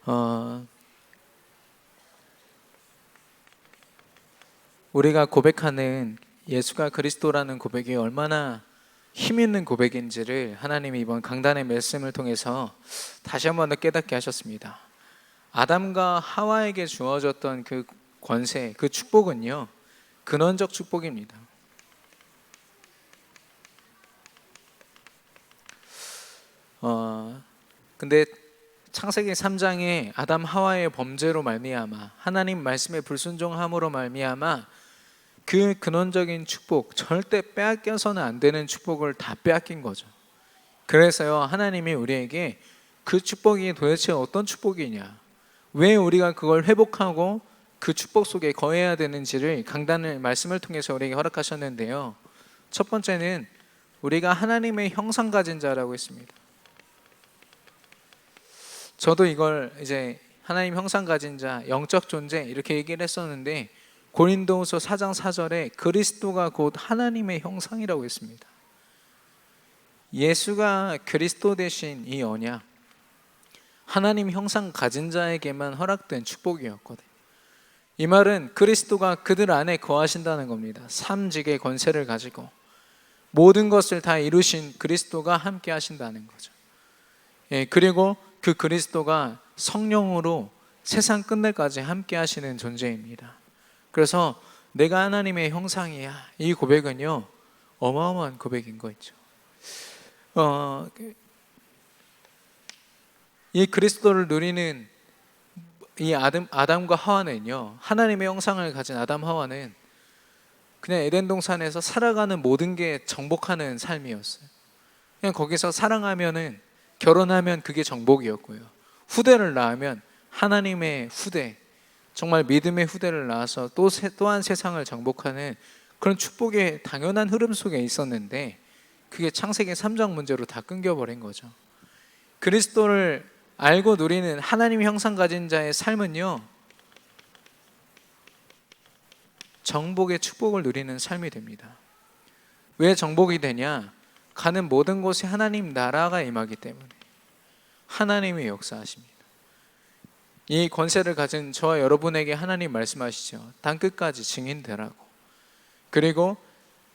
어, 우리가 고백하는 예수가 그리스도라는 고백이 얼마나 힘 있는 고백인지를 하나님이 이번 강단의 말씀을 통해서 다시 한 번 더 깨닫게 하셨습니다. 아담과 하와에게 주어졌던 그 권세, 그 축복은요, 근원적 축복입니다. 근데 창세기 3장에 아담 하와의 범죄로 말미암아 하나님 말씀에 불순종함으로 말미암아 그 근원적인 축복, 절대 빼앗겨서는 안 되는 축복을 다 빼앗긴 거죠. 그래서요, 하나님이 우리에게 그 축복이 도대체 어떤 축복이냐, 왜 우리가 그걸 회복하고 그 축복 속에 거해야 되는지를 강단의 말씀을 통해서 우리에게 허락하셨는데요, 첫 번째는 우리가 하나님의 형상 가진 자라고 했습니다. 저도 이걸 이제 하나님 형상 가진 자, 영적 존재 이렇게 얘기를 했었는데, 고린도후서 4장 4절에 그리스도가 곧 하나님의 형상이라고 했습니다. 예수가 그리스도 되신 이 언약, 하나님 형상 가진 자에게만 허락된 축복이었거든요. 이 말은 그리스도가 그들 안에 거하신다는 겁니다. 삼직의 권세를 가지고 모든 것을 다 이루신 그리스도가 함께 하신다는 거죠. 그리고 그 그리스도가 성령으로 세상 끝날까지 함께 하시는 존재입니다. 그래서 내가 하나님의 형상이야, 이 고백은요, 어마어마한 고백인 거 있죠. 이 그리스도를 누리는 이 아담과 하와는요, 하나님의 형상을 가진 아담 하와는 그냥 에덴 동산에서 살아가는 모든 게 정복하는 삶이었어요. 그냥 거기서 사랑하면은, 결혼하면 그게 정복이었고요, 후대를 낳으면 하나님의 후대, 정말 믿음의 후대를 낳아서 또한 세상을 정복하는 그런 축복의 당연한 흐름 속에 있었는데, 그게 창세기 3장 문제로 다 끊겨버린 거죠. 그리스도를 알고 누리는 하나님의 형상 가진 자의 삶은요, 정복의 축복을 누리는 삶이 됩니다. 왜 정복이 되냐? 가는 모든 곳에 하나님 나라가 임하기 때문에, 하나님의 역사하십니다. 이 권세를 가진 저와 여러분에게 하나님 말씀하시죠. 땅끝까지 증인되라고. 그리고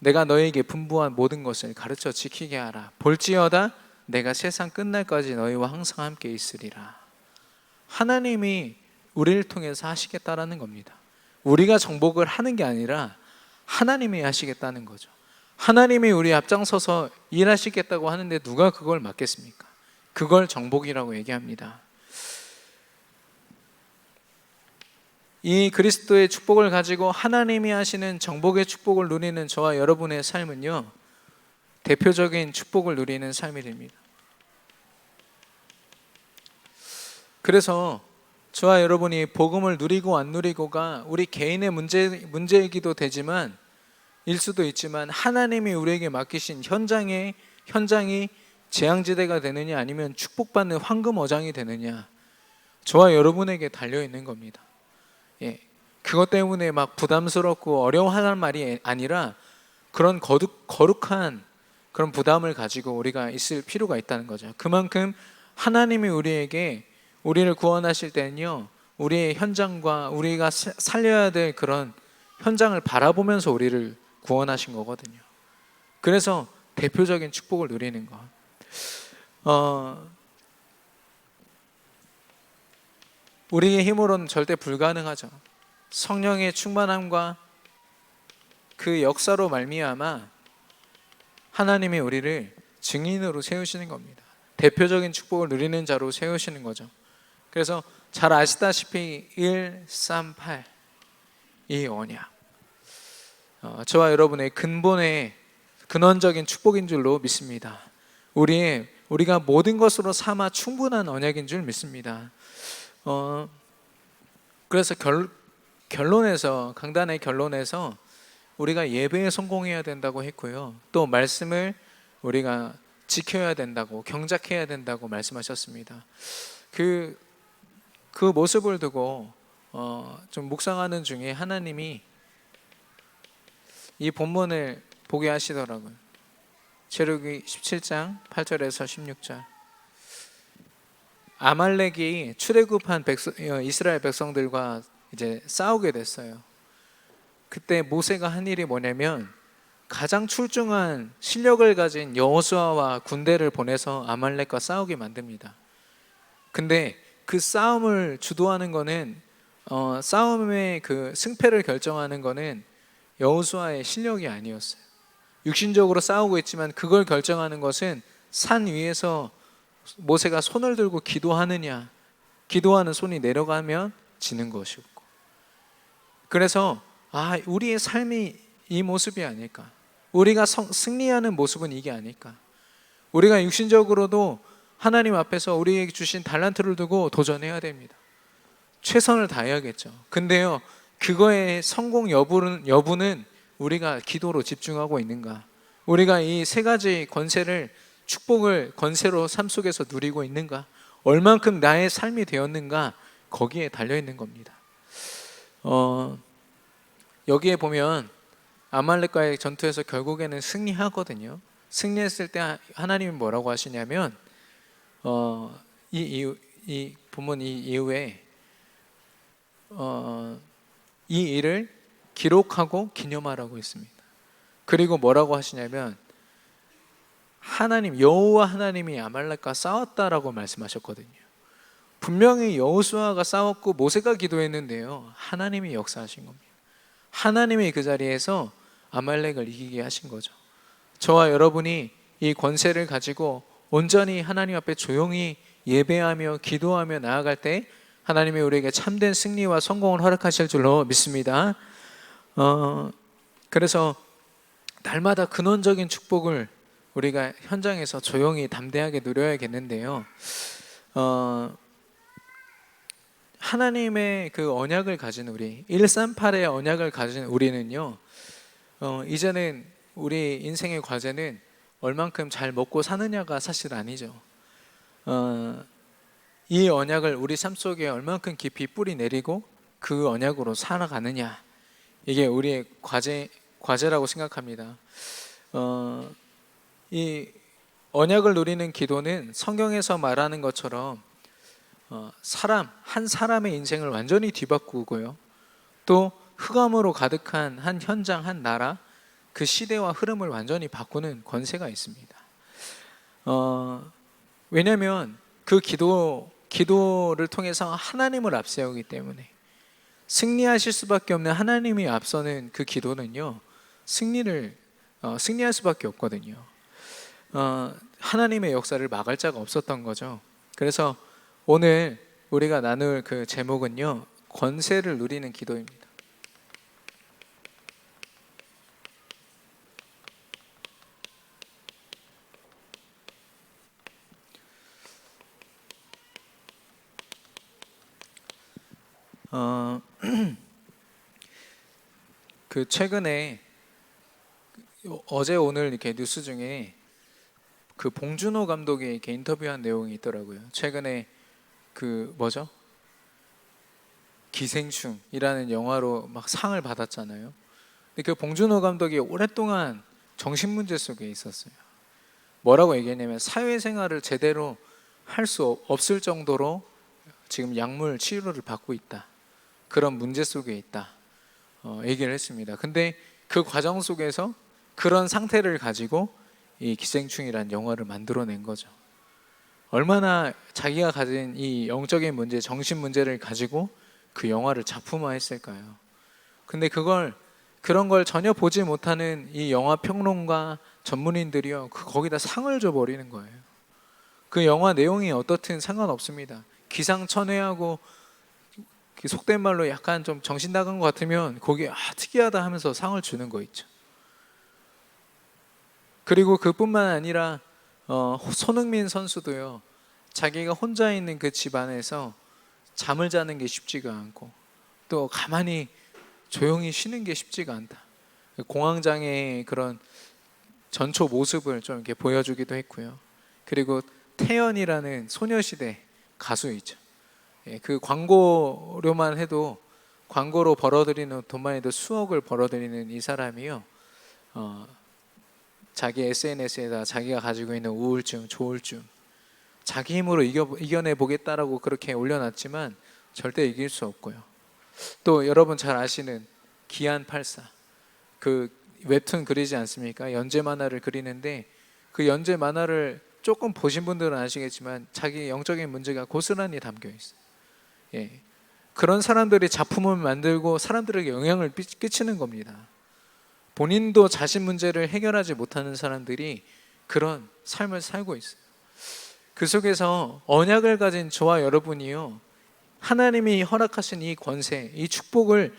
내가 너에게 분부한 모든 것을 가르쳐 지키게 하라. 볼지어다 내가 세상 끝날까지 너희와 항상 함께 있으리라. 하나님이 우리를 통해서 하시겠다라는 겁니다. 우리가 정복을 하는 게 아니라 하나님이 하시겠다는 거죠. 하나님이 우리 앞장서서 일하시겠다고 하는데 누가 그걸 막겠습니까? 그걸 정복이라고 얘기합니다. 이 그리스도의 축복을 가지고 하나님이 하시는 정복의 축복을 누리는 저와 여러분의 삶은요, 대표적인 축복을 누리는 삶이 됩니다. 그래서 저와 여러분이 복음을 누리고 안 누리고가 우리 개인의 문제이기도 되지만, 일 수도 있지만, 하나님이 우리에게 맡기신 현장이 재앙지대가 되느냐 아니면 축복받는 황금어장이 되느냐, 저와 여러분에게 달려있는 겁니다. 그것 때문에 막 부담스럽고 어려워하는 말이 아니라 그런 거룩한 그런 부담을 가지고 우리가 있을 필요가 있다는 거죠. 그만큼 하나님이 우리를 구원하실 때는요, 우리의 현장과 우리가 살려야 될 그런 현장을 바라보면서 우리를 구원하신 거거든요. 그래서 대표적인 축복을 누리는 것, 우리의 힘으로는 절대 불가능하죠. 성령의 충만함과 그 역사로 말미암아 하나님이 우리를 증인으로 세우시는 겁니다. 대표적인 축복을 누리는 자로 세우시는 거죠. 그래서 잘 아시다시피 138, 이 언약, 저와 여러분의 근본의 근원적인 축복인 줄로 믿습니다. 우리가 모든 것으로 삼아 충분한 언약인 줄 믿습니다. 그래서 결론에서, 강단의 결론에서 우리가 예배에 성공해야 된다고 했고요, 또 말씀을 우리가 지켜야 된다고, 경작해야 된다고 말씀하셨습니다. 그 모습을 두고 좀 묵상하는 중에 하나님이 이 본문을 보게 하시더라고요. 제르기 17장 8절에서 16절. 아말렉이 출애굽한 이스라엘 백성들과 이제 싸우게 됐어요. 그때 모세가 한 일이 뭐냐면 가장 출중한 실력을 가진 여호수아와 군대를 보내서 아말렉과 싸우게 만듭니다. 근데 그 싸움을 주도하는 거는 싸움의 그 승패를 결정하는 거는 여호수아의 실력이 아니었어요. 육신적으로 싸우고 있지만 그걸 결정하는 것은 산 위에서 모세가 손을 들고 기도하느냐, 기도하는 손이 내려가면 지는 것이었고, 그래서 우리의 삶이 이 모습이 아닐까, 우리가 승리하는 모습은 이게 아닐까. 우리가 육신적으로도 하나님 앞에서 우리에게 주신 달란트를 두고 도전해야 됩니다. 최선을 다해야겠죠. 근데요, 그거의 성공 여부는 우리가 기도로 집중하고 있는가, 우리가 이 세 가지 권세를, 축복을 권세로 삶 속에서 누리고 있는가, 얼만큼 나의 삶이 되었는가, 거기에 달려있는 겁니다. 여기에 보면 아말렉과의 전투에서 결국에는 승리하거든요. 승리했을 때 하나님이 뭐라고 하시냐면 이 본문 이 이후에 이 일을 기록하고 기념하라고 했습니다. 그리고 뭐라고 하시냐면 여호와 하나님이 아말렉과 싸웠다라고 말씀하셨거든요. 분명히 여호수아가 싸웠고 모세가 기도했는데요, 하나님이 역사하신 겁니다. 하나님이 그 자리에서 아말렉을 이기게 하신 거죠. 저와 여러분이 이 권세를 가지고 온전히 하나님 앞에 조용히 예배하며 기도하며 나아갈 때 하나님이 우리에게 참된 승리와 성공을 허락하실 줄로 믿습니다. 그래서 날마다 근원적인 축복을 우리가 현장에서 조용히 담대하게 누려야겠는데요. 하나님의 그 언약을 가진 우리, 138의 언약을 가진 우리는요, 이제는 우리 인생의 과제는 얼만큼 잘 먹고 사느냐가 사실 아니죠. 이 언약을 우리 삶 속에 얼만큼 깊이 뿌리 내리고 그 언약으로 살아가느냐, 이게 우리의 과제라고 생각합니다. 이 언약을 누리는 기도는 성경에서 말하는 것처럼 한 사람의 인생을 완전히 뒤바꾸고요, 또 흑암으로 가득한 한 현장, 한 나라, 그 시대와 흐름을 완전히 바꾸는 권세가 있습니다. 왜냐하면 그 기도를 통해서 하나님을 앞세우기 때문에, 승리하실 수밖에 없는 하나님이 앞서는 그 기도는요, 승리할 수밖에 없거든요. 하나님의 역사를 막을 자가 없었던 거죠. 그래서 오늘 우리가 나눌 그 제목은요, 권세를 누리는 기도입니다. 그 최근에 어제 오늘 이렇게 뉴스 중에 그 봉준호 감독이 이렇게 인터뷰한 내용이 있더라고요. 최근에 그 기생충이라는 영화로 막 상을 받았잖아요. 근데 그 봉준호 감독이 오랫동안 정신문제 속에 있었어요. 뭐라고 얘기했냐면 사회생활을 제대로 할 수 없을 정도로 지금 약물 치료를 받고 있다, 그런 문제 속에 있다, 얘기를 했습니다. 근데 그 과정 속에서 그런 상태를 가지고 이 기생충이라는 영화를 만들어낸 거죠. 얼마나 자기가 가진 이 영적인 문제, 정신 문제를 가지고 그 영화를 작품화했을까요? 근데 그런 걸 전혀 보지 못하는 이 영화 평론가 전문인들이요, 거기다 상을 줘버리는 거예요. 그 영화 내용이 어떻든 상관없습니다. 기상천외하고 속된 말로 약간 좀 정신 나간 것 같으면 거기에 특이하다 하면서 상을 주는 거 있죠. 그리고 그뿐만 아니라 손흥민 선수도요, 자기가 혼자 있는 그 집 안에서 잠을 자는 게 쉽지가 않고 또 가만히 조용히 쉬는 게 쉽지가 않다, 공황장애의 그런 전초 모습을 좀 이렇게 보여주기도 했고요. 그리고 태연이라는 소녀시대 가수이죠. 그 광고료만 해도, 광고로 벌어들이는 돈만 해도 수억을 벌어들이는 이 사람이요, 자기 SNS에다 자기가 가지고 있는 우울증, 조울증, 자기 힘으로 이겨내 보겠다라고 그렇게 올려놨지만 절대 이길 수 없고요. 또 여러분 잘 아시는 기안84, 그 웹툰 그리지 않습니까? 연재 만화를 그리는데 그 연재 만화를 조금 보신 분들은 아시겠지만 자기 영적인 문제가 고스란히 담겨 있어요. 예. 그런 사람들이 작품을 만들고 사람들에게 영향을 끼치는 겁니다. 본인도 자신 문제를 해결하지 못하는 사람들이 그런 삶을 살고 있어요. 그 속에서 언약을 가진 저와 여러분이요, 하나님이 허락하신 이 권세, 이 축복을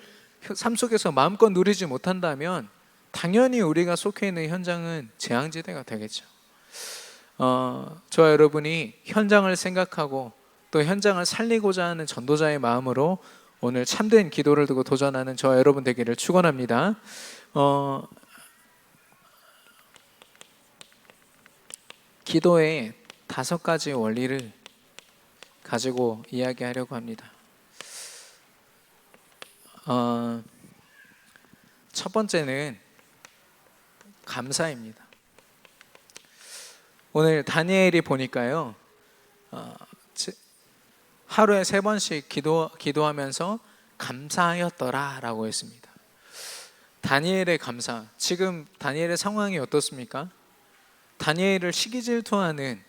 삶 속에서 마음껏 누리지 못한다면 당연히 우리가 속해 있는 현장은 재앙지대가 되겠죠. 저와 여러분이 현장을 생각하고 또 현장을 살리고자 하는 전도자의 마음으로 오늘 참된 기도를 두고 도전하는 저와 여러분 되기를 축원합니다. 기도의 5가지 원리를 가지고 이야기하려고 합니다. 첫 번째는 감사입니다. 오늘 다니엘이 보니까요, 하루에 3번씩 기도하면서 감사하였더라 라고 했습니다. 다니엘의 감사, 지금 다니엘의 상황이 어떻습니까? 다니엘을 시기질투하는,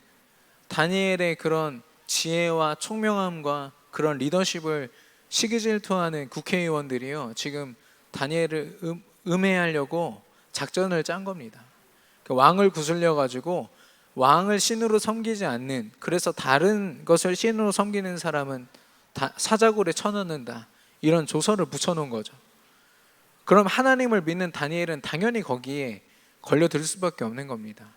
다니엘의 그런 지혜와 총명함과 그런 리더십을 시기질투하는 국회의원들이요, 지금 다니엘을 음해하려고 작전을 짠 겁니다. 그 왕을 구슬려 가지고 왕을 신으로 섬기지 않는, 그래서 다른 것을 신으로 섬기는 사람은 다 사자굴에 쳐넣는다, 이런 조서를 붙여놓은 거죠. 그럼 하나님을 믿는 다니엘은 당연히 거기에 걸려들 수밖에 없는 겁니다.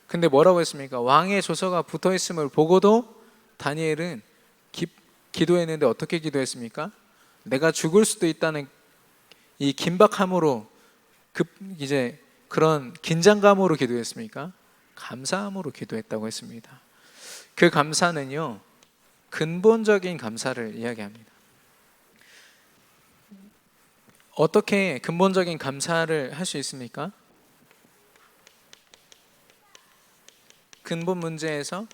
근데 뭐라고 했습니까? 왕의 조서가 붙어있음을 보고도 다니엘은 기도했는데 어떻게 기도했습니까? 내가 죽을 수도 있다는 이 긴박함으로 이제 그런 긴장감으로 기도했습니까? 감사함으로 기도했다고 했습니다. 그 감사는요, 근본적인 감사를 이야기합니다. 어떻게 근본적인 감사를 할 수 있습니까? 근본 문제에서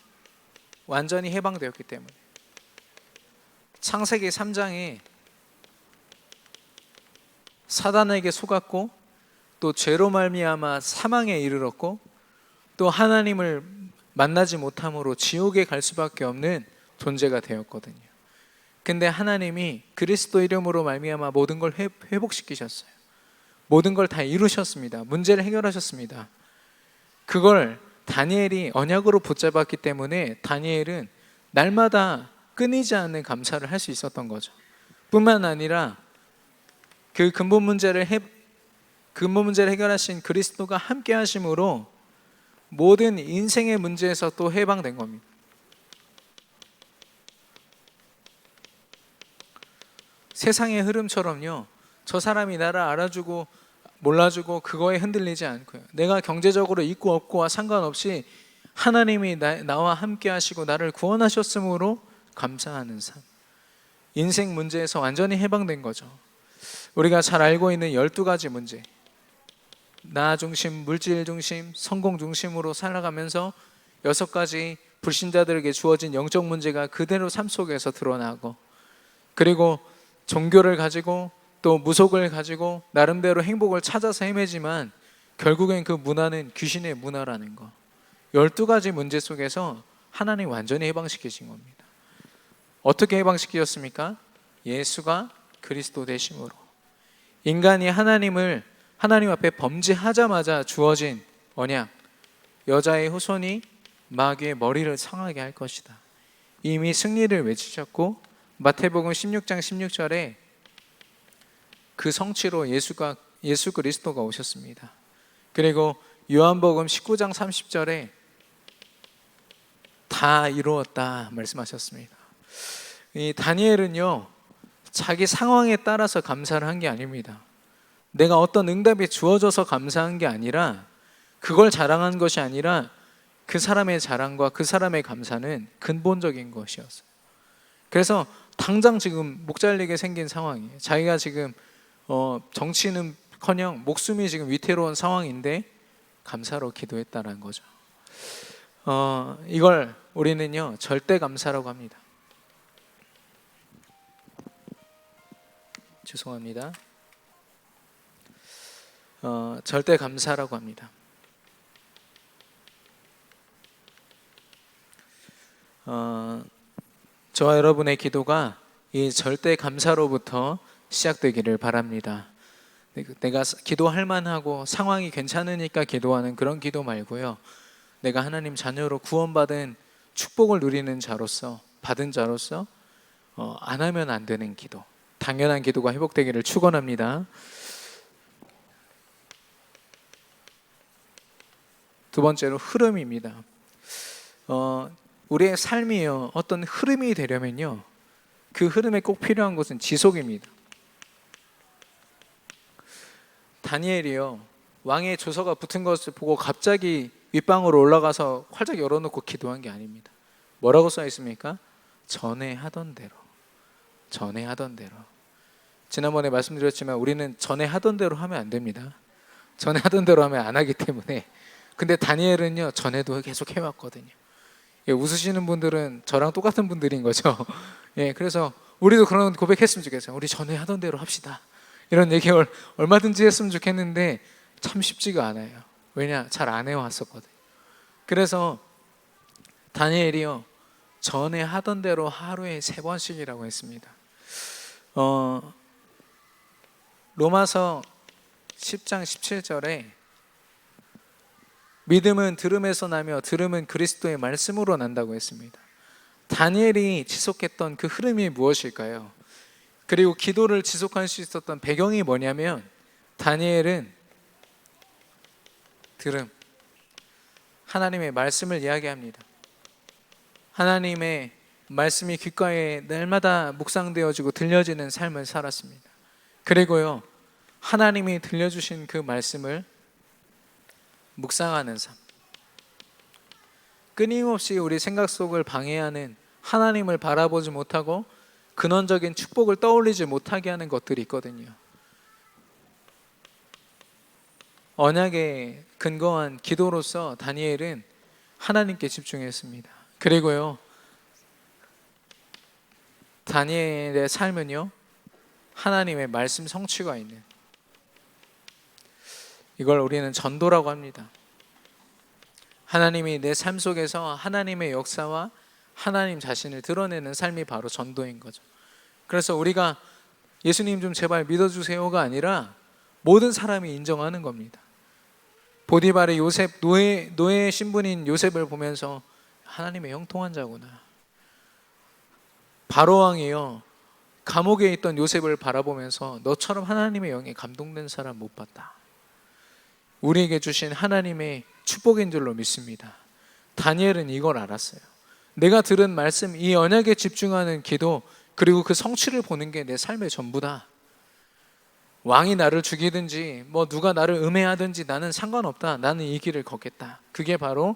완전히 해방되었기 때문에. 창세기 3장에 사단에게 속았고 또 죄로 말미암아 사망에 이르렀고 또 하나님을 만나지 못함으로 지옥에 갈 수밖에 없는 존재가 되었거든요. 근데 하나님이 그리스도 이름으로 말미암아 모든 걸 회복시키셨어요. 모든 걸 다 이루셨습니다. 문제를 해결하셨습니다. 그걸 다니엘이 언약으로 붙잡았기 때문에 다니엘은 날마다 끊이지 않는 감사를 할 수 있었던 거죠. 뿐만 아니라 그 근본 문제를 해결하신 그리스도가 함께 하심으로 모든 인생의 문제에서 또 해방된 겁니다. 세상의 흐름처럼요, 저 사람이 나를 알아주고 몰라주고 그거에 흔들리지 않고요, 내가 경제적으로 있고 없고와 상관없이 하나님이 나와 함께 하시고 나를 구원하셨으므로 감사하는 삶, 인생 문제에서 완전히 해방된 거죠. 우리가 잘 알고 있는 12가지 문제, 나 중심, 물질 중심, 성공 중심으로 살아가면서 6가지 불신자들에게 주어진 영적 문제가 그대로 삶 속에서 드러나고, 그리고 종교를 가지고 또 무속을 가지고 나름대로 행복을 찾아서 헤매지만 결국엔 그 문화는 귀신의 문화라는 거, 12가지 문제 속에서 하나님 완전히 해방시키신 겁니다. 어떻게 해방시키셨습니까? 예수가 그리스도 되심으로. 인간이 하나님 앞에 범죄하자마자 주어진 언약, 여자의 후손이 마귀의 머리를 상하게 할 것이다, 이미 승리를 외치셨고, 마태복음 16장 16절에 그 성취로 예수 그리스도가 오셨습니다. 그리고 요한복음 19장 30절에 다 이루었다 말씀하셨습니다. 이 다니엘은요, 자기 상황에 따라서 감사를 한 게 아닙니다. 내가 어떤 응답이 주어져서 감사한 게 아니라, 그걸 자랑한 것이 아니라 그 사람의 자랑과 그 사람의 감사는 근본적인 것이었어요. 그래서 당장 지금 목 잘리게 생긴 상황이에요. 자기가 지금 정치는커녕 목숨이 지금 위태로운 상황인데 감사로 기도했다는 거죠. 이걸 우리는요 절대 감사라고 합니다. 죄송합니다. 절대 감사라고 합니다. 저와 여러분의 기도가 이 절대 감사로부터 시작되기를 바랍니다. 내가 기도할 만하고 상황이 괜찮으니까 기도하는 그런 기도 말고요, 내가 하나님 자녀로 구원받은 축복을 누리는 자로서, 받은 자로서 안 하면 안 되는 기도, 당연한 기도가 회복되기를 축원합니다. 두 번째로 흐름입니다. 우리의 삶이요 어떤 흐름이 되려면요, 그 흐름에 꼭 필요한 것은 지속입니다. 다니엘이요 왕의 조서가 붙은 것을 보고 갑자기 윗방으로 올라가서 활짝 열어놓고 기도한 게 아닙니다. 뭐라고 써 있습니까? 전에 하던 대로. 전에 하던 대로. 지난번에 말씀드렸지만 우리는 전에 하던 대로 하면 안 됩니다. 전에 하던 대로 하면 안 하기 때문에. 근데 다니엘은요 전에도 계속 해왔거든요. 예, 웃으시는 분들은 저랑 똑같은 분들인 거죠. 예, 그래서 우리도 그런 고백했으면 좋겠어요. 우리 전에 하던 대로 합시다. 이런 얘기 얼마든지 했으면 좋겠는데 참 쉽지가 않아요. 왜냐? 잘 안 해왔었거든요. 그래서 다니엘이요 전에 하던 대로 하루에 3번씩이라고 했습니다. 로마서 10장 17절에 믿음은 들음에서 나며 들음은 그리스도의 말씀으로 난다고 했습니다. 다니엘이 지속했던 그 흐름이 무엇일까요? 그리고 기도를 지속할 수 있었던 배경이 뭐냐면, 다니엘은 들음, 하나님의 말씀을 이야기합니다. 하나님의 말씀이 귓가에 날마다 묵상되어지고 들려지는 삶을 살았습니다. 그리고요 하나님이 들려주신 그 말씀을 묵상하는 삶, 끊임없이 우리 생각 속을 방해하는, 하나님을 바라보지 못하고 근원적인 축복을 떠올리지 못하게 하는 것들이 있거든요. 언약에 근거한 기도로서 다니엘은 하나님께 집중했습니다. 그리고요 다니엘의 삶은요 하나님의 말씀 성취가 있는, 이걸 우리는 전도라고 합니다. 하나님이 내 삶 속에서 하나님의 역사와 하나님 자신을 드러내는 삶이 바로 전도인 거죠. 그래서 우리가 예수님 좀 제발 믿어주세요가 아니라 모든 사람이 인정하는 겁니다. 보디발의 요셉, 노예 신분인 요셉을 보면서 하나님의 형통한 자구나. 바로왕이요 감옥에 있던 요셉을 바라보면서 너처럼 하나님의 영에 감동된 사람 못 봤다. 우리에게 주신 하나님의 축복인 줄로 믿습니다. 다니엘은 이걸 알았어요. 내가 들은 말씀, 이 언약에 집중하는 기도, 그리고 그 성취를 보는 게 내 삶의 전부다. 왕이 나를 죽이든지 누가 나를 음해하든지 나는 상관없다. 나는 이 길을 걷겠다. 그게 바로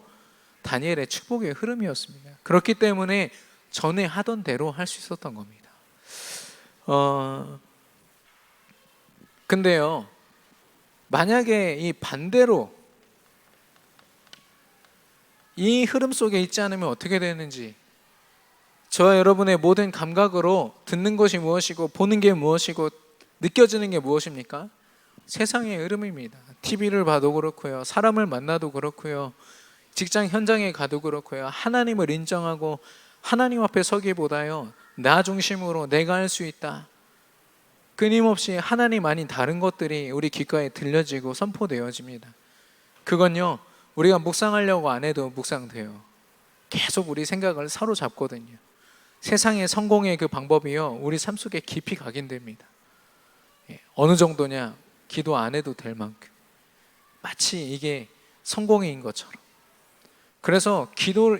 다니엘의 축복의 흐름이었습니다. 그렇기 때문에 전에 하던 대로 할 수 있었던 겁니다. 근데요 만약에 이 반대로 이 흐름 속에 있지 않으면 어떻게 되는지, 저와 여러분의 모든 감각으로 듣는 것이 무엇이고 보는 게 무엇이고 느껴지는 게 무엇입니까? 세상의 흐름입니다. TV를 봐도 그렇고요, 사람을 만나도 그렇고요, 직장 현장에 가도 그렇고요, 하나님을 인정하고 하나님 앞에 서기보다요 나 중심으로 내가 할 수 있다, 끊임없이 하나님 아닌 다른 것들이 우리 귓가에 들려지고 선포되어집니다. 그건요 우리가 묵상하려고 안 해도 묵상돼요. 계속 우리 생각을 사로잡거든요. 세상의 성공의 그 방법이요 우리 삶 속에 깊이 각인됩니다. 어느 정도냐? 기도 안 해도 될 만큼, 마치 이게 성공인 것처럼. 그래서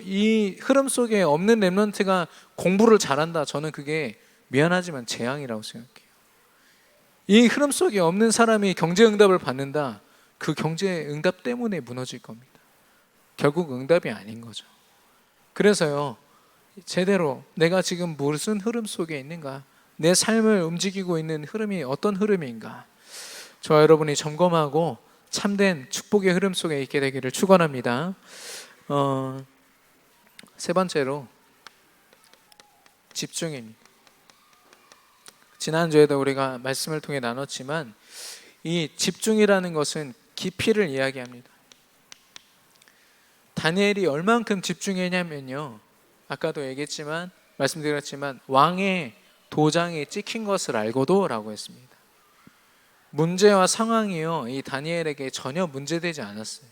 이 흐름 속에 없는 렘넌트가 공부를 잘한다, 저는 그게 미안하지만 재앙이라고 생각해요. 이 흐름 속에 없는 사람이 경제응답을 받는다, 그 경제응답 때문에 무너질 겁니다. 결국 응답이 아닌 거죠. 그래서요 제대로 내가 지금 무슨 흐름 속에 있는가, 내 삶을 움직이고 있는 흐름이 어떤 흐름인가, 저와 여러분이 점검하고 참된 축복의 흐름 속에 있게 되기를 축원합니다. 세 번째로 집중입니다. 지난주에도 우리가 말씀을 통해 나눴지만 이 집중이라는 것은 깊이를 이야기합니다. 다니엘이 얼만큼 집중했냐면요, 아까도 얘기했지만 말씀드렸지만 왕의 도장이 찍힌 것을 알고도 라고 했습니다. 문제와 상황이요, 이 다니엘에게 전혀 문제되지 않았어요.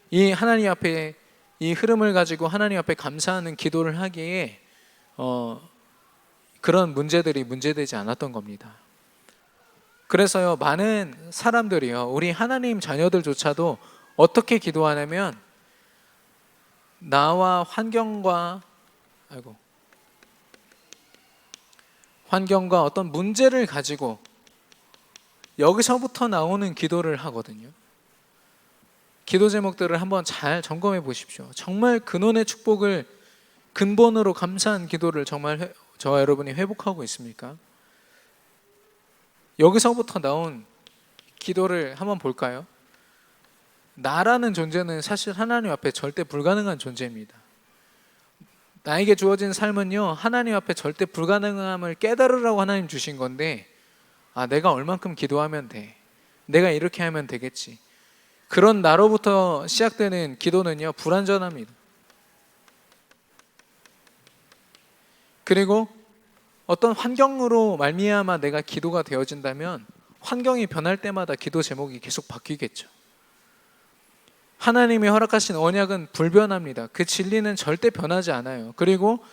이 하나님 앞에 이 흐름을 가지고 하나님 앞에 감사하는 기도를 하기에 그런 문제들이 문제되지 않았던 겁니다. 그래서요, 많은 사람들이요, 우리 하나님 자녀들조차도 어떻게 기도하냐면 나와 환경과 어떤 문제를 가지고 여기서부터 나오는 기도를 하거든요. 기도 제목들을 한번 잘 점검해 보십시오. 정말 근원의 축복을 근본으로 감사한 기도를 정말 저와 여러분이 회복하고 있습니까? 여기서부터 나온 기도를 한번 볼까요? 나라는 존재는 사실 하나님 앞에 절대 불가능한 존재입니다. 나에게 주어진 삶은요, 하나님 앞에 절대 불가능함을 깨달으라고 하나님 주신 건데, 내가 얼만큼 기도하면 돼, 내가 이렇게 하면 되겠지, 그런 나로부터 시작되는 기도는요, 불완전합니다. 그리고 어떤 환경으로 말미암아 내가 기도가 되어진다면 환경이 변할 때마다 기도 제목이 계속 바뀌겠죠. 하나님이 허락하신 언약은 불변합니다. 그 진리는 절대 변하지 않아요. 그리고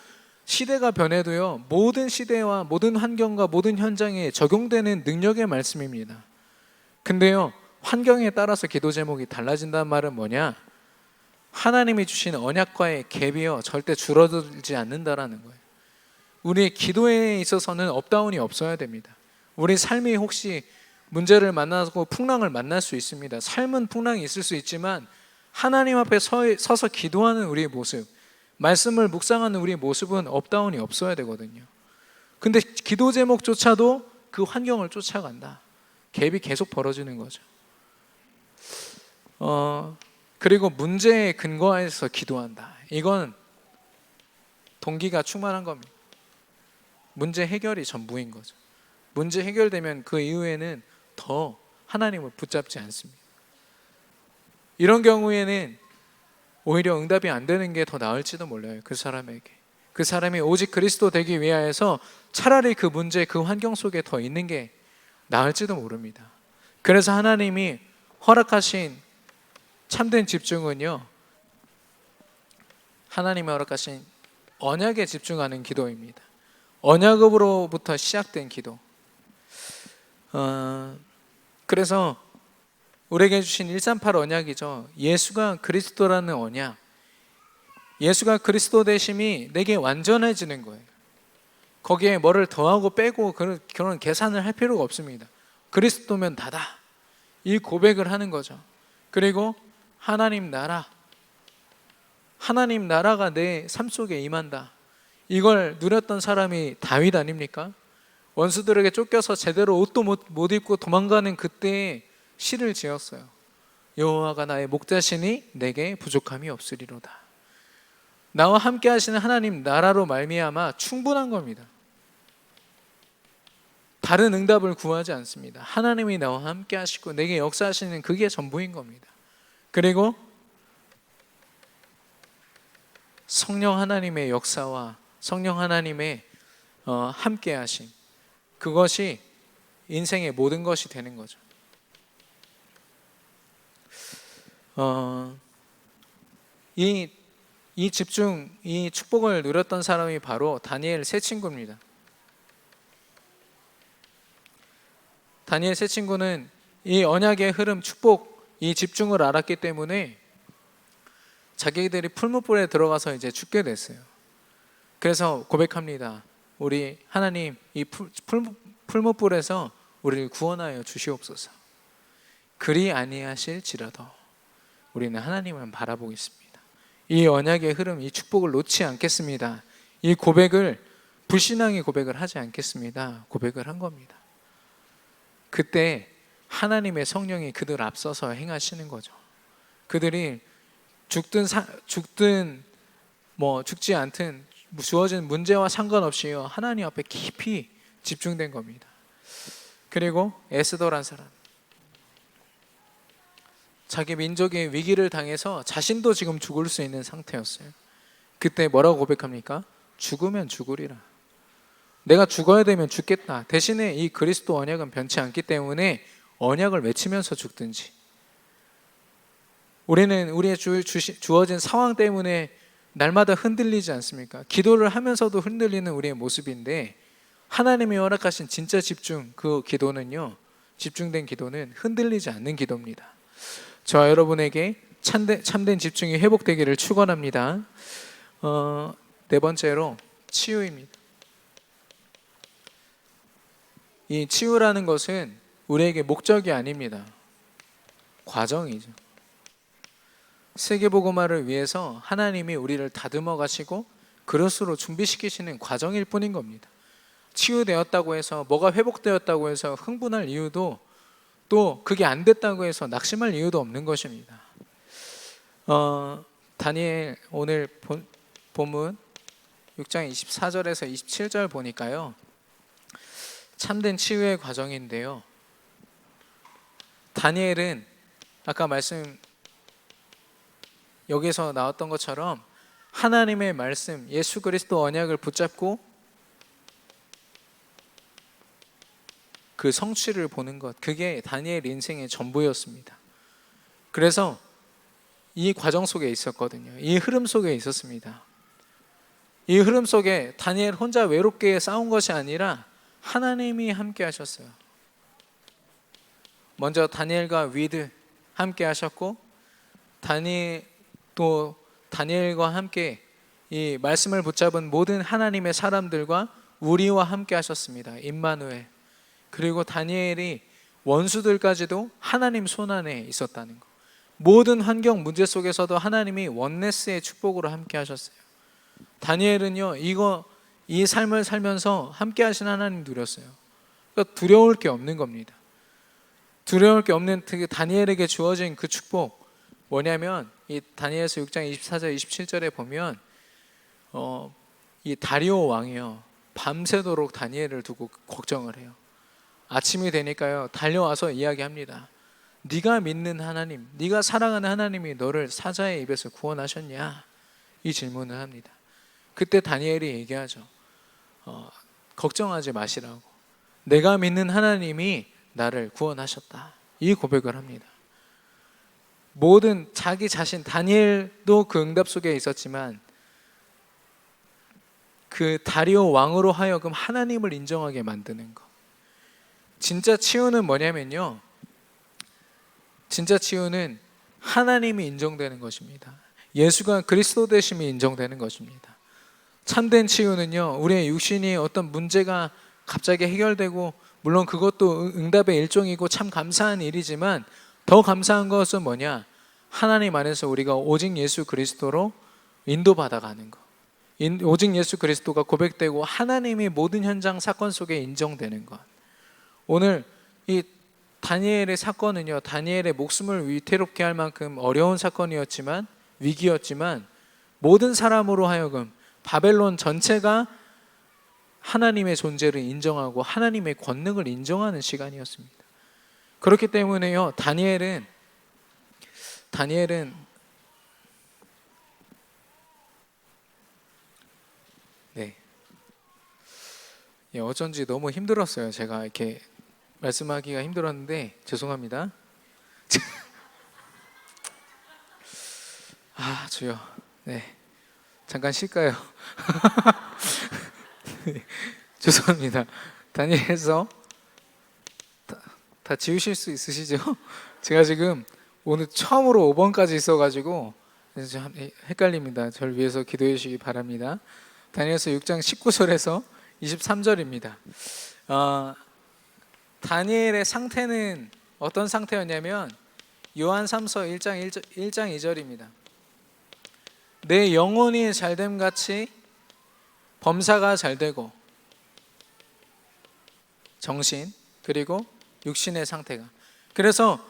시대가 변해도요, 모든 시대와 모든 환경과 모든 현장에 적용되는 능력의 말씀입니다. 근데요, 환경에 따라서 기도 제목이 달라진다는 말은 뭐냐? 하나님이 주신 언약과의 갭이요, 절대 줄어들지 않는다라는 거예요. 우리의 기도에 있어서는 업다운이 없어야 됩니다. 우리 삶이 혹시 문제를 만나고 풍랑을 만날 수 있습니다. 삶은 풍랑이 있을 수 있지만 하나님 앞에 서서 기도하는 우리의 모습, 말씀을 묵상하는 우리의 모습은 업다운이 없어야 되거든요. 근데 기도 제목조차도 그 환경을 쫓아간다. 갭이 계속 벌어지는 거죠. 그리고 문제에 근거해서 기도한다. 이건 동기가 충만한 겁니다. 문제 해결이 전부인 거죠. 문제 해결되면 그 이후에는 더 하나님을 붙잡지 않습니다. 이런 경우에는 오히려 응답이 안 되는 게 더 나을지도 몰라요. 그 사람에게. 그 사람이 오직 그리스도 되기 위하여서 차라리 그 문제, 그 환경 속에 더 있는 게 나을지도 모릅니다. 그래서 하나님이 허락하신 참된 집중은요, 하나님이 허락하신 언약에 집중하는 기도입니다. 언약으로부터 시작된 기도. 그래서 우리에게 주신 138 언약이죠. 예수가 그리스도라는 언약. 예수가 그리스도 되심이 내게 완전해지는 거예요. 거기에 뭐를 더하고 빼고 그런 계산을 할 필요가 없습니다. 그리스도면 다다, 이 고백을 하는 거죠. 그리고 하나님 나라가 내 삶 속에 임한다. 이걸 누렸던 사람이 다윗 아닙니까? 원수들에게 쫓겨서 제대로 옷도 못 입고 도망가는 그때에 시를 지었어요. 여호와가 나의 목자시니 내게 부족함이 없으리로다. 나와 함께 하시는 하나님 나라로 말미암아 충분한 겁니다. 다른 응답을 구하지 않습니다. 하나님이 나와 함께 하시고 내게 역사하시는 그게 전부인 겁니다. 그리고 성령 하나님의 역사와 성령 하나님의 함께 하심, 그것이 인생의 모든 것이 되는 거죠. 이 집중, 이 축복을 누렸던 사람이 바로 다니엘 세 친구입니다. 다니엘 세 친구는 이 언약의 흐름, 축복, 이 집중을 알았기 때문에 자기들이 풀무불에 들어가서 이제 죽게 됐어요. 그래서 고백합니다. 우리 하나님, 이 풀무불에서 우리를 구원하여 주시옵소서. 그리 아니하실지라도 우리는 하나님을 바라보겠습니다. 이 언약의 흐름, 이 축복을 놓지 않겠습니다. 이 고백을, 불신앙의 고백을 하지 않겠습니다. 고백을 한 겁니다. 그때 하나님의 성령이 그들 앞서서 행하시는 거죠. 그들이 죽든 죽지 않든 주어진 문제와 상관없이요, 하나님 앞에 깊이 집중된 겁니다. 그리고 에스더란 사람, 자기 민족이 위기를 당해서 자신도 지금 죽을 수 있는 상태였어요. 그때 뭐라고 고백합니까? 죽으면 죽으리라. 내가 죽어야 되면 죽겠다. 대신에 이 그리스도 언약은 변치 않기 때문에 언약을 맺히면서 죽든지. 우리는 우리의 주어진 상황 때문에 날마다 흔들리지 않습니까? 기도를 하면서도 흔들리는 우리의 모습인데, 하나님이 허락하신 진짜 집중, 그 기도는요, 집중된 기도는 흔들리지 않는 기도입니다. 저와 여러분에게 참된 집중이 회복되기를 축원합니다. 네 번째로 치유입니다. 이 치유라는 것은 우리에게 목적이 아닙니다. 과정이죠. 세계복음화를 위해서 하나님이 우리를 다듬어 가시고 그릇으로 준비시키시는 과정일 뿐인 겁니다. 치유되었다고 해서, 뭐가 회복되었다고 해서 흥분할 이유도, 또 그게 안 됐다고 해서 낙심할 이유도 없는 것입니다. 다니엘 오늘 본문 6장 24절에서 27절 보니까요, 참된 치유의 과정인데요, 다니엘은 아까 여기서 나왔던 것처럼 하나님의 말씀, 예수 그리스도 언약을 붙잡고 그 성취를 보는 것, 그게 다니엘 인생의 전부였습니다. 그래서 이 과정 속에 있었거든요. 이 흐름 속에 있었습니다. 이 흐름 속에 다니엘 혼자 외롭게 싸운 것이 아니라 하나님이 함께 하셨어요. 먼저 다니엘과 위드 함께 하셨고, 또 다니엘과 함께 이 말씀을 붙잡은 모든 하나님의 사람들과 우리와 함께 하셨습니다. 임마누엘. 그리고 다니엘이 원수들까지도 하나님 손안에 있었다는 것. 모든 환경 문제 속에서도 하나님이 원네스의 축복으로 함께 하셨어요. 다니엘은요, 이 삶을 살면서 함께 하신 하나님 누렸어요. 그러니까 두려울 게 없는 겁니다. 두려울 게 없는 다니엘에게 주어진 그 축복, 뭐냐면 이 다니엘서 6장 24절 27절에 보면 이 다리오 왕이요, 밤새도록 다니엘을 두고 걱정을 해요. 아침이 되니까요, 달려와서 이야기합니다. 네가 믿는 하나님, 네가 사랑하는 하나님이 너를 사자의 입에서 구원하셨냐? 이 질문을 합니다. 그때 다니엘이 얘기하죠. 걱정하지 마시라고. 내가 믿는 하나님이 나를 구원하셨다. 이 고백을 합니다. 모든 자기 자신, 다니엘도 그 응답 속에 있었지만 그 다리오 왕으로 하여금 하나님을 인정하게 만드는 것. 진짜 치유는 뭐냐면요, 진짜 치유는 하나님이 인정되는 것입니다. 예수가 그리스도 되심이 인정되는 것입니다. 참된 치유는요, 우리의 육신이 어떤 문제가 갑자기 해결되고, 물론 그것도 응답의 일종이고 참 감사한 일이지만, 더 감사한 것은 뭐냐? 하나님 안에서 우리가 오직 예수 그리스도로 인도받아가는 것. 오직 예수 그리스도가 고백되고 하나님이 모든 현장 사건 속에 인정되는 것. 오늘 이 다니엘의 사건은요, 다니엘의 목숨을 위태롭게 할 만큼 어려운 사건이었지만, 위기였지만, 모든 사람으로 하여금 바벨론 전체가 하나님의 존재를 인정하고 하나님의 권능을 인정하는 시간이었습니다. 그렇기 때문에요, 다니엘은 어쩐지 너무 힘들었어요. 제가 이렇게 말씀하기가 힘들었는데 죄송합니다. 주여, 잠깐 쉴까요? 죄송합니다. 다니엘서 다 지우실 수 있으시죠? 제가 지금 오늘 처음으로 5번까지 있어가지고 좀 헷갈립니다. 저를 위해서 기도해 주시기 바랍니다. 다니엘서 6장 19절에서 23절입니다. 다니엘의 상태는 어떤 상태였냐면 요한 3서 1장 2절입니다. 내 영혼이 잘됨 같이 범사가 잘되고, 정신 그리고 육신의 상태가. 그래서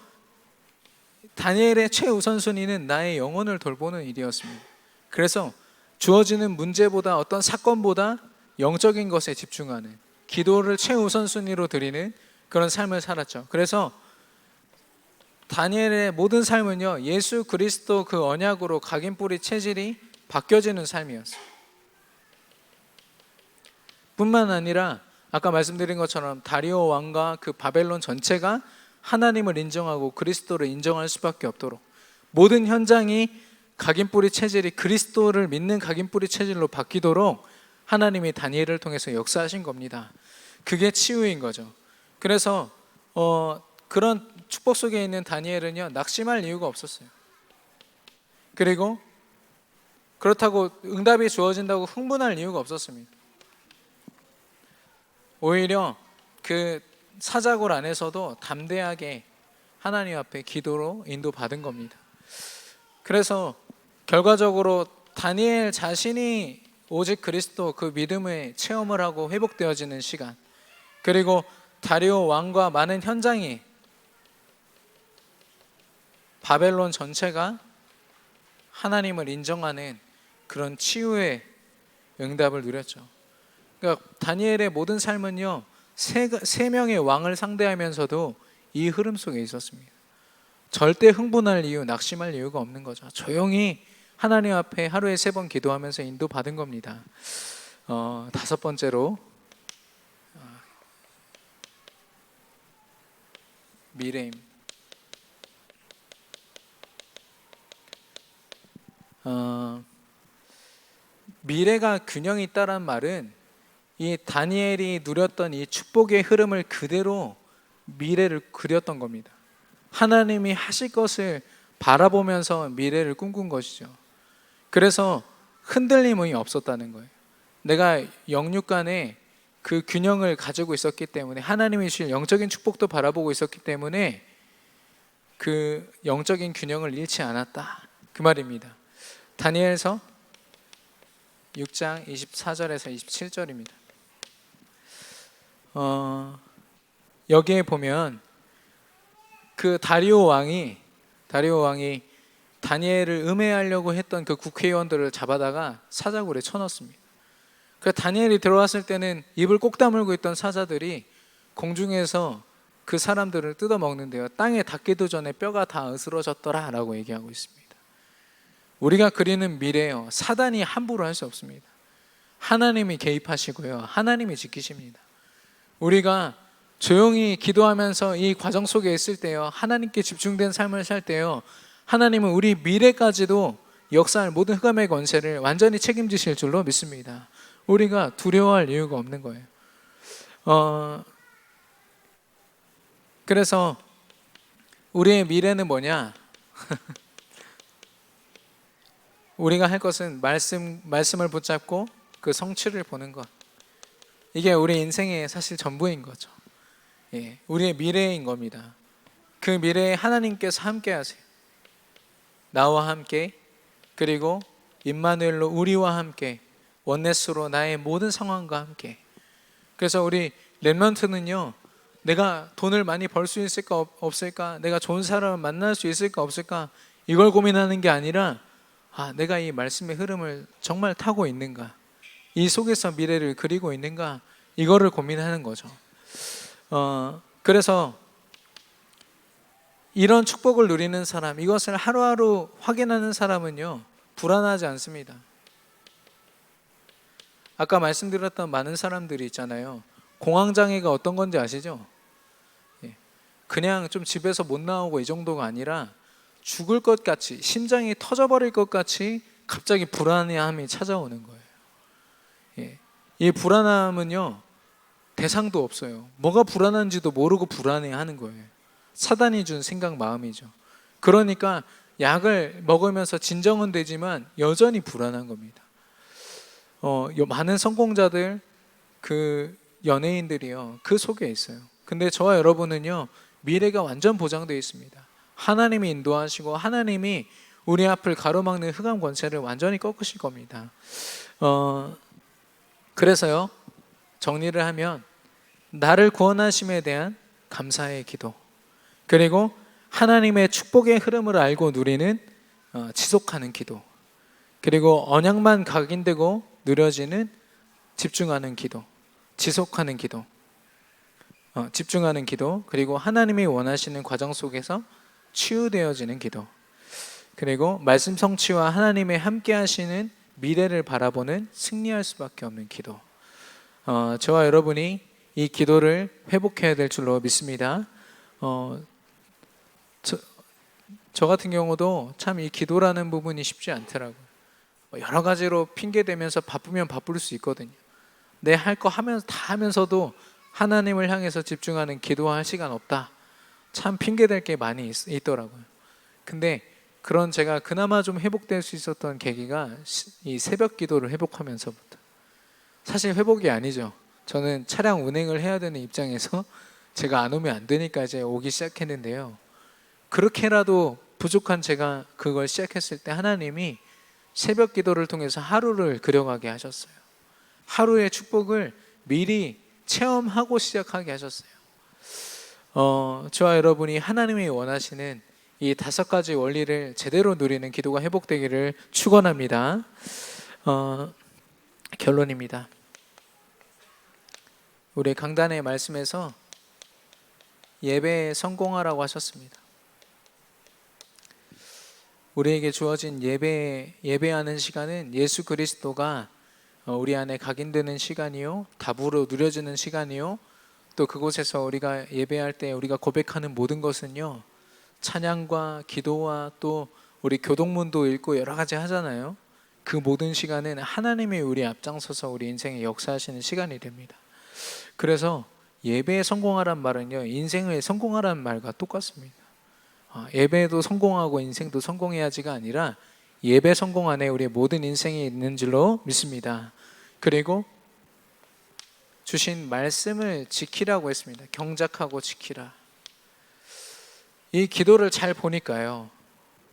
다니엘의 최우선순위는 나의 영혼을 돌보는 일이었습니다. 그래서 주어지는 문제보다 어떤 사건보다 영적인 것에 집중하는, 기도를 최우선순위로 드리는 그런 삶을 살았죠. 그래서 다니엘의 모든 삶은요, 예수 그리스도 그 언약으로 각인뿌리 체질이 바뀌어지는 삶이었어요. 뿐만 아니라 아까 말씀드린 것처럼 다리오 왕과 그 바벨론 전체가 하나님을 인정하고 그리스도를 인정할 수밖에 없도록 모든 현장이 각인뿌리 체질이 그리스도를 믿는 각인뿌리 체질로 바뀌도록 하나님이 다니엘을 통해서 역사하신 겁니다. 그게 치유인 거죠. 그래서 그런 축복 속에 있는 다니엘은요, 낙심할 이유가 없었어요. 그리고 그렇다고 응답이 주어진다고 흥분할 이유가 없었습니다. 오히려 그 사자굴 안에서도 담대하게 하나님 앞에 기도로 인도받은 겁니다. 그래서 결과적으로 다니엘 자신이 오직 그리스도 그 믿음의 체험을 하고 회복되어지는 시간, 그리고 다리오 왕과 많은 현장이, 바벨론 전체가 하나님을 인정하는 그런 치유의 응답을 누렸죠. 그러니까 다니엘의 모든 삶은요, 세 명의 왕을 상대하면서도 이 흐름 속에 있었습니다. 절대 흥분할 이유, 낙심할 이유가 없는 거죠. 조용히 하나님 앞에 하루에 3번 기도하면서 인도받은 겁니다. 5번째로 미래임. 미래가 균형이 있다란 말은 이 다니엘이 누렸던 이 축복의 흐름을 그대로 미래를 그렸던 겁니다. 하나님이 하실 것을 바라보면서 미래를 꿈꾼 것이죠. 그래서 흔들림이 없었다는 거예요. 내가 영육 간에 그 균형을 가지고 있었기 때문에, 하나님이 주실 영적인 축복도 바라보고 있었기 때문에 그 영적인 균형을 잃지 않았다, 그 말입니다. 다니엘서 6장 24절에서 27절입니다. 여기에 보면 그 다리오 왕이 다니엘을 음해하려고 했던 그 국회의원들을 잡아다가 사자굴에 쳐넣습니다. 그 다니엘이 들어왔을 때는 입을 꼭 다물고 있던 사자들이 공중에서 그 사람들을 뜯어먹는데요, 땅에 닿기도 전에 뼈가 다 으스러졌더라 라고 얘기하고 있습니다. 우리가 그리는 미래요, 사단이 함부로 할 수 없습니다. 하나님이 개입하시고요, 하나님이 지키십니다. 우리가 조용히 기도하면서 이 과정 속에 있을 때요, 하나님께 집중된 삶을 살 때요, 하나님은 우리 미래까지도 역사할 모든 흑암의 권세를 완전히 책임지실 줄로 믿습니다. 우리가 두려워할 이유가 없는 거예요. 그래서 우리의 미래는 뭐냐? 우리가 할 것은 말씀을 붙잡고 그 성취를 보는 것. 이게 우리 인생의 사실 전부인 거죠. 우리의 미래인 겁니다. 그 미래에 하나님께서 함께 하세요. 나와 함께, 그리고 임마누엘로 우리와 함께, 원네스로 나의 모든 상황과 함께. 그래서 우리 렘넌트는요, 내가 돈을 많이 벌 수 있을까 없을까, 내가 좋은 사람을 만날 수 있을까 없을까, 이걸 고민하는 게 아니라 내가 이 말씀의 흐름을 정말 타고 있는가, 이 속에서 미래를 그리고 있는가, 이거를 고민하는 거죠. 그래서 이런 축복을 누리는 사람, 이것을 하루하루 확인하는 사람은요, 불안하지 않습니다. 아까 말씀드렸던 많은 사람들이 있잖아요. 공황장애가 어떤 건지 아시죠? 그냥 좀 집에서 못 나오고 이 정도가 아니라 죽을 것 같이, 심장이 터져버릴 것 같이 갑자기 불안해함이 찾아오는 거예요. 이 불안함은요, 대상도 없어요. 뭐가 불안한지도 모르고 불안해하는 거예요. 사단이 준 생각, 마음이죠. 그러니까 약을 먹으면서 진정은 되지만 여전히 불안한 겁니다. 많은 성공자들, 그 연예인들이요, 그 속에 있어요. 근데 저와 여러분은요, 미래가 완전 보장되어 있습니다. 하나님이 인도하시고 하나님이 우리 앞을 가로막는 흑암 권세를 완전히 꺾으실 겁니다. 그래서요, 정리를 하면 나를 구원하심에 대한 감사의 기도, 그리고 하나님의 축복의 흐름을 알고 누리는 지속하는 기도, 그리고 언약만 각인되고 누려지는 집중하는 기도, 지속하는 기도, 집중하는 기도, 그리고 하나님이 원하시는 과정 속에서 치유되어지는 기도, 그리고 말씀 성취와 하나님의 함께 하시는 미래를 바라보는 승리할 수밖에 없는 기도. 저와 여러분이 이 기도를 회복해야 될 줄로 믿습니다. 저 같은 경우도 참 이 기도라는 부분이 쉽지 않더라고요. 여러 가지로 핑계 대면서 바쁘면 바쁠 수 있거든요. 내 할 거 하면서 다 하면서도 하나님을 향해서 집중하는 기도할 시간 없다. 참 핑계 댈 게 많이 있더라고요. 근데 그런 제가 그나마 좀 회복될 수 있었던 계기가 이 새벽 기도를 회복하면서부터. 사실 회복이 아니죠. 저는 차량 운행을 해야 되는 입장에서 제가 안 오면 안 되니까 이제 오기 시작했는데요. 그렇게라도 부족한 제가 그걸 시작했을 때 하나님이 새벽 기도를 통해서 하루를 그려가게 하셨어요. 하루의 축복을 미리 체험하고 시작하게 하셨어요. 저와 여러분이 하나님이 원하시는 이 5가지 원리를 제대로 누리는 기도가 회복되기를 축원합니다. 결론입니다. 우리 강단의 말씀에서 예배에 성공하라고 하셨습니다. 우리에게 주어진 예배하는 시간은 예수 그리스도가 우리 안에 각인되는 시간이요, 답으로 누려지는 시간이요, 또 그곳에서 우리가 예배할 때 우리가 고백하는 모든 것은요, 찬양과 기도와 또 우리 교동문도 읽고 여러 가지 하잖아요. 그 모든 시간은 하나님이 우리 앞장서서 우리 인생에 역사하시는 시간이 됩니다. 그래서 예배에 성공하란 말은요, 인생에 성공하란 말과 똑같습니다. 예배도 성공하고 인생도 성공해야지가 아니라 예배 성공 안에 우리의 모든 인생이 있는 줄로 믿습니다. 그리고 주신 말씀을 지키라고 했습니다. 경작하고 지키라. 이 기도를 잘 보니까요,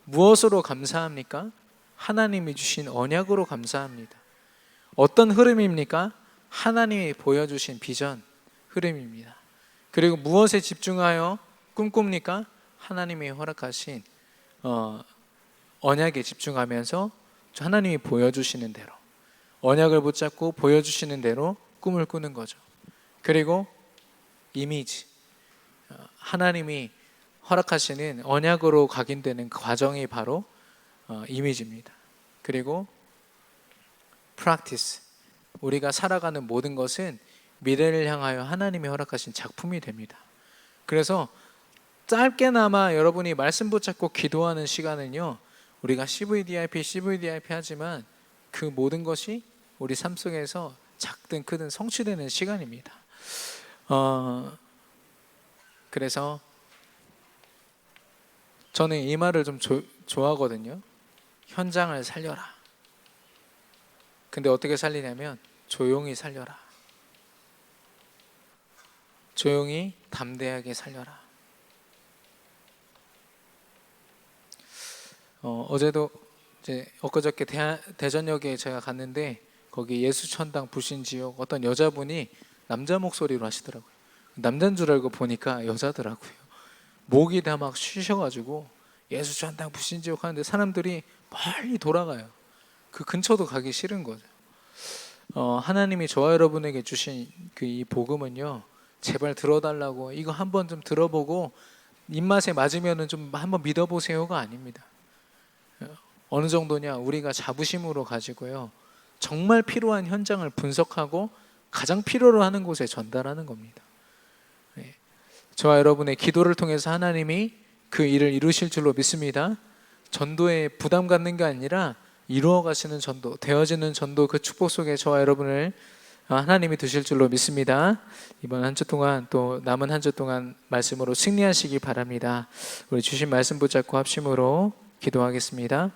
무엇으로 감사합니까? 하나님이 주신 언약으로 감사합니다. 어떤 흐름입니까? 하나님이 보여주신 비전 흐름입니다. 그리고 무엇에 집중하여 꿈꿉니까? 하나님이 허락하신 언약에 집중하면서 하나님이 보여주시는 대로, 언약을 붙잡고 보여주시는 대로 꿈을 꾸는 거죠. 그리고 이미지, 하나님이 허락하시는 언약으로 각인되는 과정이 바로 이미지입니다. 그리고 practice, 우리가 살아가는 모든 것은 미래를 향하여 하나님이 허락하신 작품이 됩니다. 그래서 짧게나마 여러분이 말씀 붙잡고 기도하는 시간은요, 우리가 CVDIP 하지만 그 모든 것이 우리 삶 속에서 작든 크든 성취되는 시간입니다. 그래서 저는 이 말을 좀 좋아하거든요. 현장을 살려라. 근데 어떻게 살리냐면 조용히 살려라. 조용히 담대하게 살려라. 어제도 이제 엊그저께 대전역에 제가 갔는데 거기 예수천당 불신지역 어떤 여자분이 남자 목소리로 하시더라고요. 남자인 줄 알고 보니까 여자더라고요. 목이 다 막 쉬셔가지고 예수천당 불신지역 하는데 사람들이 멀리 돌아가요. 그 근처도 가기 싫은 거죠. 하나님이 저와 여러분에게 주신 그 이 복음은요, 제발 들어달라고, 이거 한번 좀 들어보고 입맛에 맞으면은 좀 한번 믿어보세요가 아닙니다. 어느 정도냐, 우리가 자부심으로 가지고요, 정말 필요한 현장을 분석하고 가장 필요로 하는 곳에 전달하는 겁니다. 저와 여러분의 기도를 통해서 하나님이 그 일을 이루실 줄로 믿습니다. 전도에 부담 갖는 게 아니라 이루어 가시는 전도, 되어지는 전도, 그 축복 속에 저와 여러분을 하나님이 두실 줄로 믿습니다. 이번 한 주 동안 또 남은 한 주 동안 말씀으로 승리하시기 바랍니다. 우리 주신 말씀 붙잡고 합심으로 기도하겠습니다.